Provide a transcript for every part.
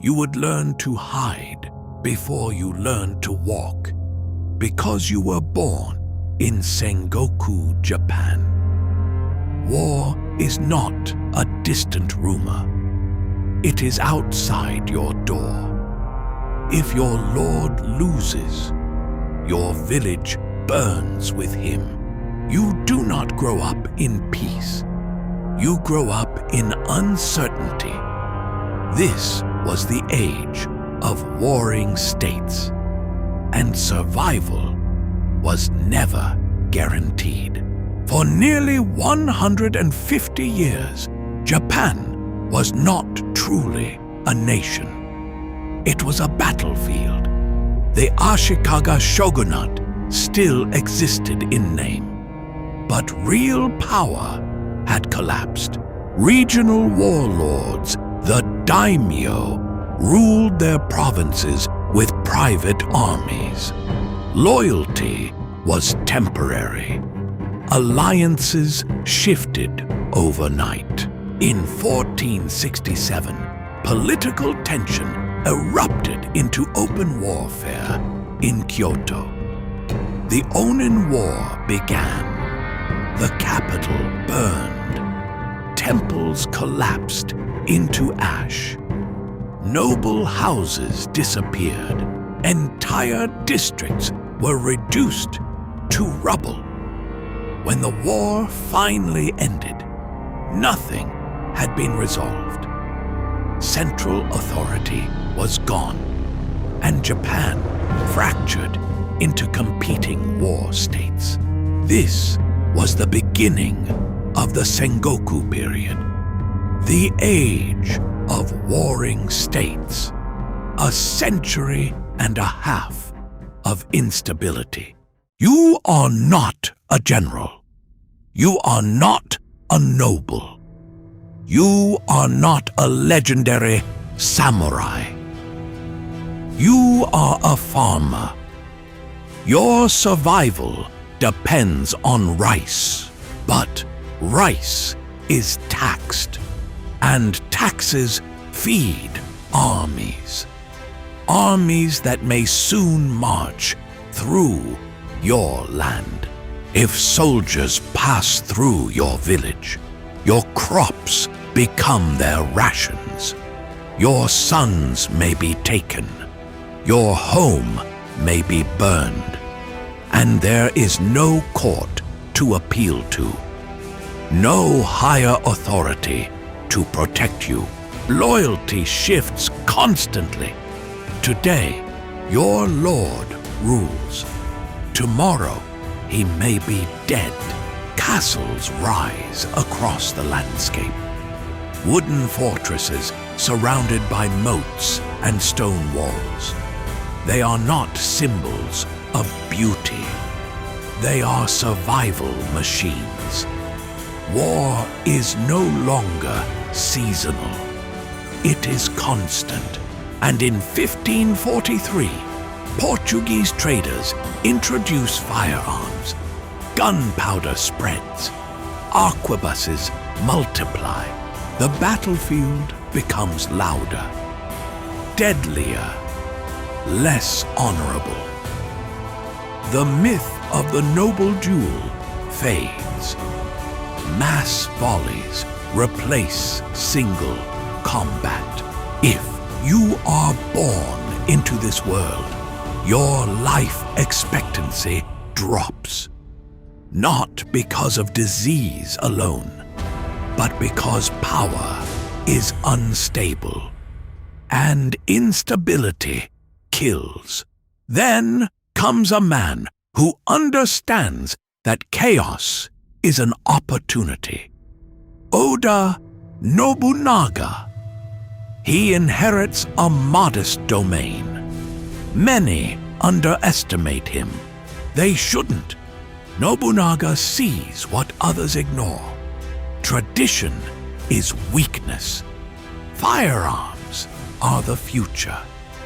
You would learn to hide before you learned to walk, because you were born in Sengoku, Japan. War is not a distant rumor. It is outside your door. If your lord loses, your village burns with him. You do not grow up in peace. You grow up in uncertainty. This was the age of warring states, and survival was never guaranteed. For nearly 150 years, Japan was not truly a nation. It was a battlefield. The Ashikaga shogunate still existed in name, but real power had collapsed. Regional warlords, the daimyō, ruled their provinces with private armies. Loyalty was temporary. Alliances shifted overnight. In 1467, political tension erupted into open warfare in Kyoto. The Onin War began. The capital burned. Temples collapsed into ash. Noble houses disappeared. Entire districts were reduced to rubble. When the war finally ended, nothing had been resolved. Central authority was gone, and Japan fractured into competing war states. This was the beginning of the Sengoku Period, the age of warring states, a century and a half of instability. You are not a general. You are not a noble. You are not a legendary samurai. You are a farmer. Your survival depends on rice, but rice is taxed, and taxes feed armies. Armies that may soon march through your land. If soldiers pass through your village, your crops become their rations. Your sons may be taken. Your home may be burned. And there is no court to appeal to. No higher authority to protect you. Loyalty shifts constantly. Today, your lord rules. Tomorrow, he may be dead. Castles rise across the landscape. Wooden fortresses surrounded by moats and stone walls. They are not symbols of beauty. They are survival machines. War is no longer seasonal. It is constant. And in 1543, Portuguese traders introduce firearms. Gunpowder spreads. Arquebuses multiply. The battlefield becomes louder, deadlier, less honorable. The myth of the noble duel fades. Mass volleys replace single combat. If you are born into this world, your life expectancy drops. Not because of disease alone, but because power is unstable, and instability kills. Then comes a man who understands that chaos is an opportunity. Oda Nobunaga. He inherits a modest domain. Many underestimate him. They shouldn't. Nobunaga sees what others ignore. Tradition is weakness. Firearms are the future.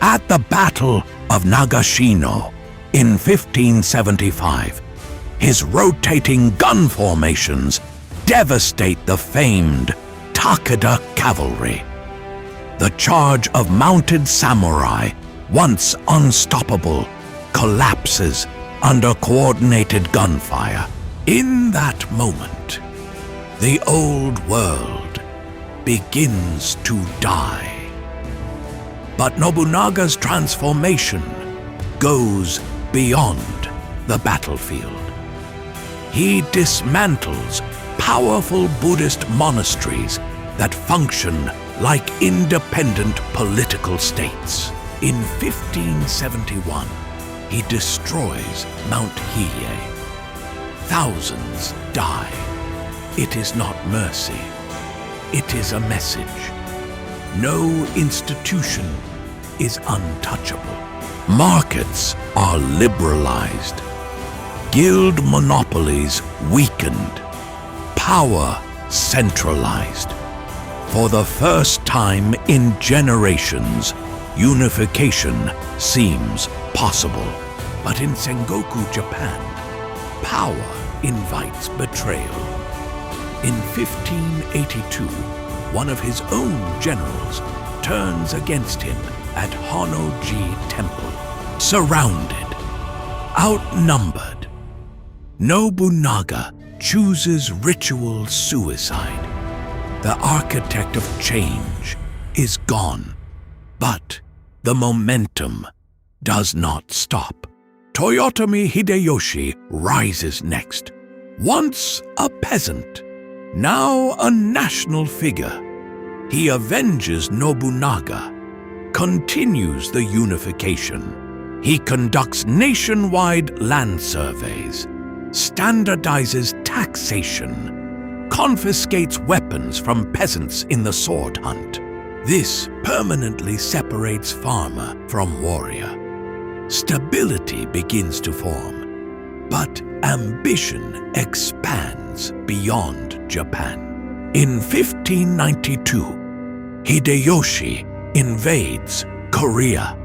At the Battle of Nagashino in 1575, his rotating gun formations devastate the famed Takeda cavalry. The charge of mounted samurai, once unstoppable, collapses under coordinated gunfire. In that moment, the old world begins to die. But Nobunaga's transformation goes beyond the battlefield. He dismantles powerful Buddhist monasteries that function like independent political states. In 1571, he destroys Mount Hiei. Thousands die. It is not mercy. It is a message. No institution is untouchable. Markets are liberalized. Guild monopolies weakened. Power centralized. For the first time in generations, unification seems possible. But in Sengoku Japan, power invites betrayal. In 1582, one of his own generals turns against him at Honnoji Temple. Surrounded, outnumbered, Nobunaga chooses ritual suicide. The architect of change is gone, but the momentum does not stop. Toyotomi Hideyoshi rises next. Once a peasant, now a national figure, he avenges Nobunaga, continues the unification. He conducts nationwide land surveys, standardizes taxation, confiscates weapons from peasants in the sword hunt. This permanently separates farmer from warrior. Stability begins to form, but ambition expands beyond Japan. In 1592, Hideyoshi invades Korea.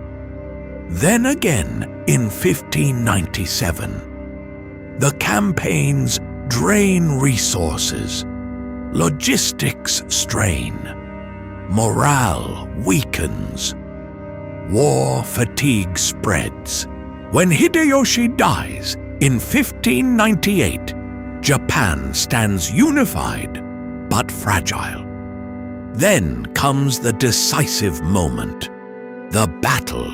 Then again in 1597, the campaigns drain resources, logistics strain, morale weakens, war fatigue spreads. When Hideyoshi dies in 1598, Japan stands unified but fragile. Then comes the decisive moment, the Battle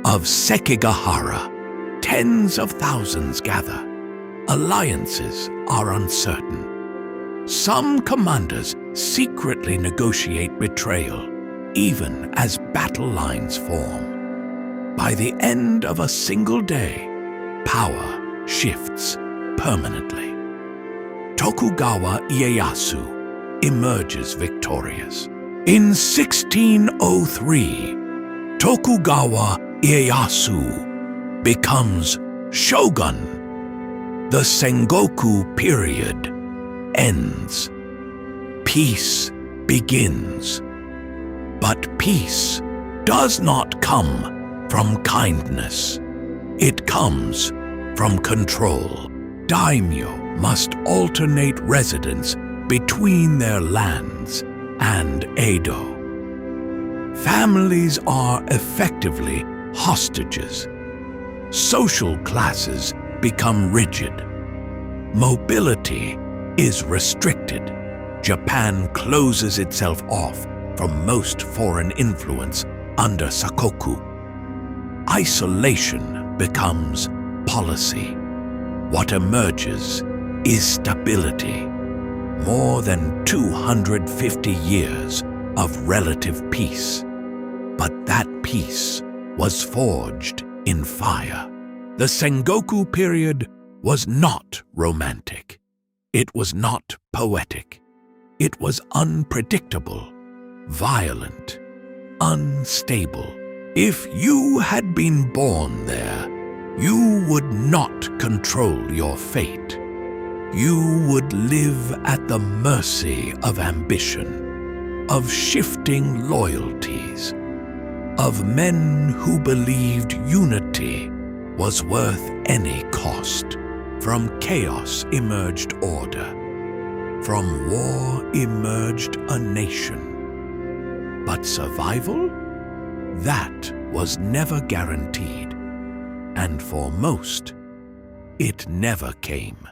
of Sekigahara. Tens of thousands gather. Alliances are uncertain. Some commanders secretly negotiate betrayal, even as battle lines form. By the end of a single day, power shifts permanently. Tokugawa Ieyasu emerges victorious. In 1603, Tokugawa Ieyasu becomes shogun. The Sengoku Period ends. Peace begins. But peace does not come from kindness. It comes from control. Daimyō must alternate residence between their lands and Edo. Families are effectively hostages. Social classes become rigid. Mobility is restricted. Japan closes itself off from most foreign influence under Sakoku. Isolation becomes policy. What emerges is stability. More than 250 years of relative peace. But that peace was forged in fire. The Sengoku period was not romantic. It was not poetic. It was unpredictable, violent, unstable. If you had been born there, you would not control your fate. You would live at the mercy of ambition, of shifting loyalties, of men who believed unity was worth any cost. From chaos emerged order. From war emerged a nation. But survival? That was never guaranteed. And for most, it never came.